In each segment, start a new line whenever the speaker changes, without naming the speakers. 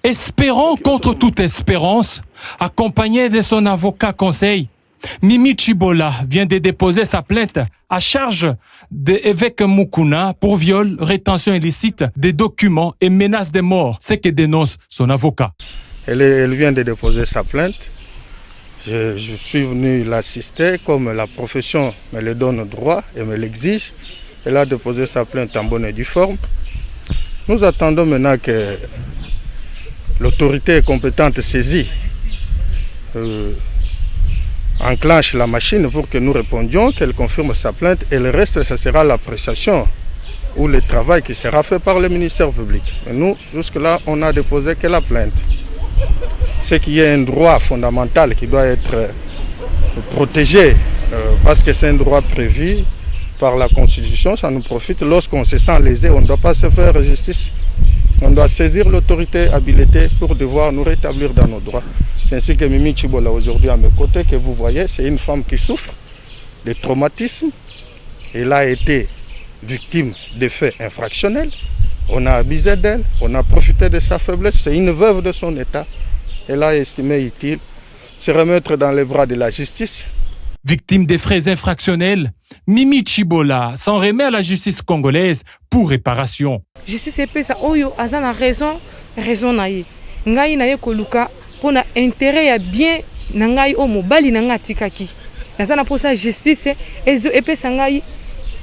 Espérant contre toute espérance, accompagné de son avocat conseil, Mimi Chibola vient de déposer sa plainte à charge de l'évêque Mukuna pour viol, rétention illicite des documents et menace de mort, ce que dénonce son avocat.
Elle vient de déposer sa plainte. Je suis venu l'assister comme la profession me le donne droit et me l'exige. Elle a déposé sa plainte en bonne et due forme. Nous attendons maintenant que l'autorité compétente saisie enclenche la machine pour que nous répondions, qu'elle confirme sa plainte et le reste, ce sera l'appréciation ou le travail qui sera fait par le ministère public. Mais nous, jusque-là, on n'a déposé que la plainte. C'est qu'il y a un droit fondamental qui doit être protégé parce que c'est un droit prévu par la Constitution, ça nous profite. Lorsqu'on se sent lésé, on ne doit pas se faire justice. On doit saisir l'autorité habilitée pour devoir nous rétablir dans nos droits. C'est ainsi que Mimi Chibola aujourd'hui à mes côtés, que vous voyez, c'est une femme qui souffre de traumatisme. Elle a été victime de faits infractionnels. On a abusé d'elle, on a profité de sa faiblesse. C'est une veuve de son état. Elle a estimé utile se remettre dans les bras de la justice.
Victime des frais infractionnels, Mimi Chibola s'en remet à la justice congolaise pour réparation.
Justice epesa oyo aza na raison na ye. Ngai na ye koluka pona intérêt ya bien na ngai o mobali na nga tikaki. Naza na posa justice ezo epesa ngai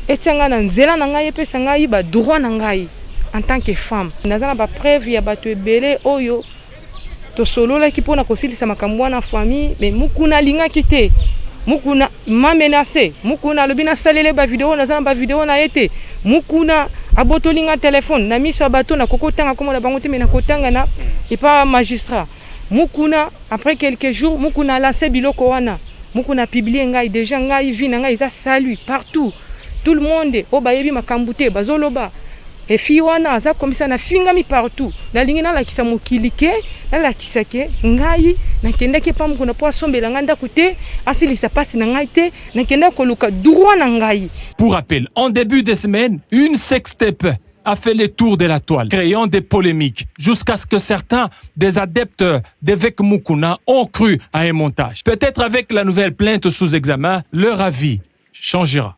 etianga na nzela na ngai epesa ngai ba droit na ngai en tant que femme. Naza na ba preuve ya bato ebele oyo to solola ki pona kosilisa makambo na famille mais mukuna linga kite. Mukuna m'a menacé, mukuna lobina salele ba vidéo na ba vidéo na été, mukuna abotolinga téléphone na miso bato na kokotanga comme la bangote mais na kotanga na et pas magistrat. Mukuna après quelques jours mukuna lancé biloko wana, mukuna publié ngai déjà ngai vina ngai za salut partout. Tout le monde o bayebi makambute bazoloba. Et fiwana za comme ça na fingami partout. Na lingi na la kisa mokilike, na la kisa ke ngai na kenda ke pam kuna po asombela nganda kute asili sa passe na ngai te na kenda koluka droit na ngai.
Pour rappel, en début de semaine, une sextape a fait le tour de la toile, créant des polémiques, jusqu'à ce que certains des adeptes d'évêque Mukuna ont cru à un montage. Peut-être avec la nouvelle plainte sous examen, leur avis changera.